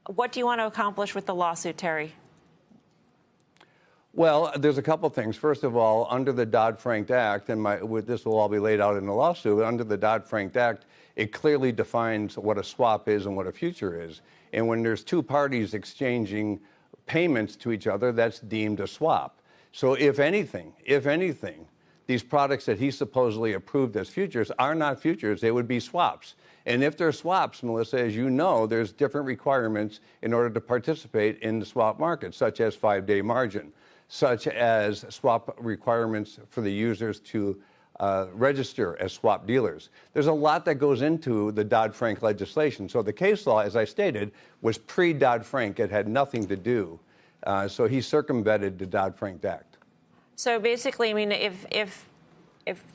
What do you want to accomplish with the lawsuit, Terry? Well, there's a couple things. First of all, under the Dodd-Frank Act, and this will all be laid out in the lawsuit, under the Dodd-Frank Act, it clearly defines what a swap is and what a future is. And when there's two parties exchanging payments to each other, that's deemed a swap. So if anything, these products that he supposedly approved as futures are not futures, they would be swaps. And if they're swaps, Melissa, as you know, there's different requirements in order to participate in the swap market, such as 5-day margin, such as swap requirements for the users to register as swap dealers. There's a lot that goes into the Dodd-Frank legislation. So the case law, as I stated, was pre-Dodd-Frank. It had nothing to do. So he circumvented the Dodd-Frank Act. So basically, I mean, if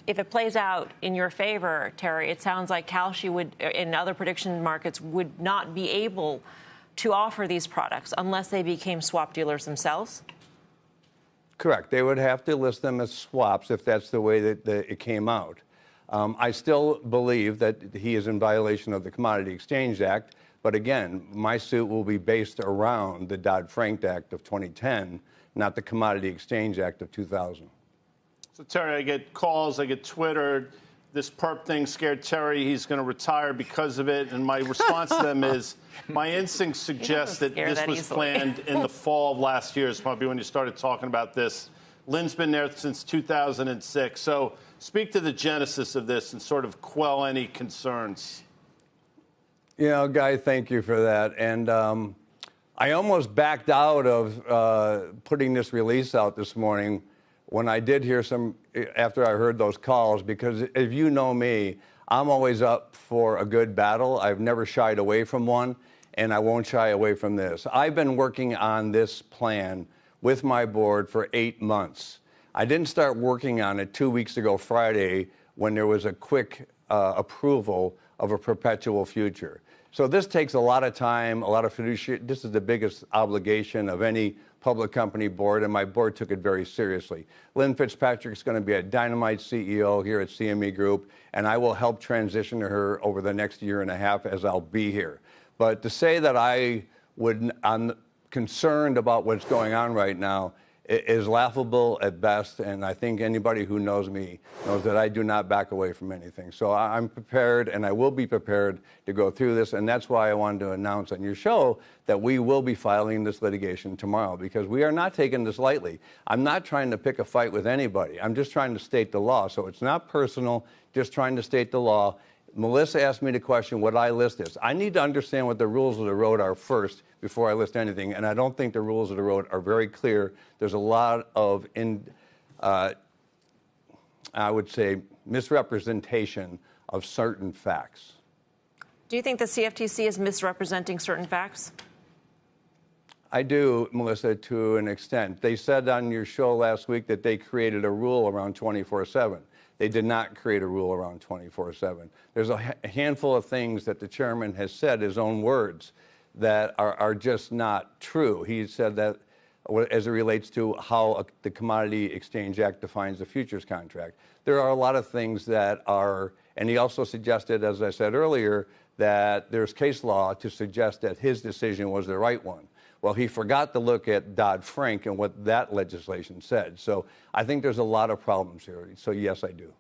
it plays out in your favor, Terry, it sounds like Kalshi would, in other prediction markets, would not be able to offer these products unless they became swap dealers themselves? Correct. They would have to list them as swaps if that's the way that it came out. I still believe that he is in violation of the Commodity Exchange Act. But again, my suit will be based around the Dodd-Frank Act of 2010, not the Commodity Exchange Act of 2000. So, Terry, I get calls, I get Twitter. This perp thing scared Terry. He's going to retire because of it. And my response to them is, my instinct suggests that this was planned in the fall of last year. It's probably when you started talking about this. Lynn's been there since 2006. So speak to the genesis of this and sort of quell any concerns. You know, Guy, thank you for that. And I almost backed out of putting this release out this morning when I did hear after I heard those calls, because if you know me, I'm always up for a good battle. I've never shied away from one, and I won't shy away from this. I've been working on this plan with my board for 8 months. I didn't start working on it 2 weeks ago Friday when there was a quick approval of a perpetual future. So this takes a lot of time, a lot of fiduciary. This is the biggest obligation of any public company board, and my board took it very seriously. Lynn Fitzpatrick's going to be a dynamite CEO here at CME Group, and I will help transition her over the next year and a half as I'll be here. But to say that I'm concerned about what's going on right now is laughable at best, and I think anybody who knows me knows that I do not back away from anything. So I'm prepared, and I will be prepared to go through this, and that's why I wanted to announce on your show that we will be filing this litigation tomorrow, because we are not taking this lightly. I'm not trying to pick a fight with anybody. I'm just trying to state the law. So it's not personal, just trying to state the law. Melissa asked me the question, would I list this? I need to understand what the rules of the road are first before I list anything, and I don't think the rules of the road are very clear. There's a lot of, I would say, misrepresentation of certain facts. Do you think the CFTC is misrepresenting certain facts? I do, Melissa, to an extent. They said on your show last week that they created a rule around 24/7. They did not create a rule around 24/7. There's a handful of things that the chairman has said, his own words, that are just not true. He said that as it relates to how the Commodity Exchange Act defines a futures contract. There are a lot of things that are, and he also suggested, as I said earlier, that there's case law to suggest that his decision was the right one. Well, he forgot to look at Dodd-Frank and what that legislation said. So I think there's a lot of problems here. So yes, I do.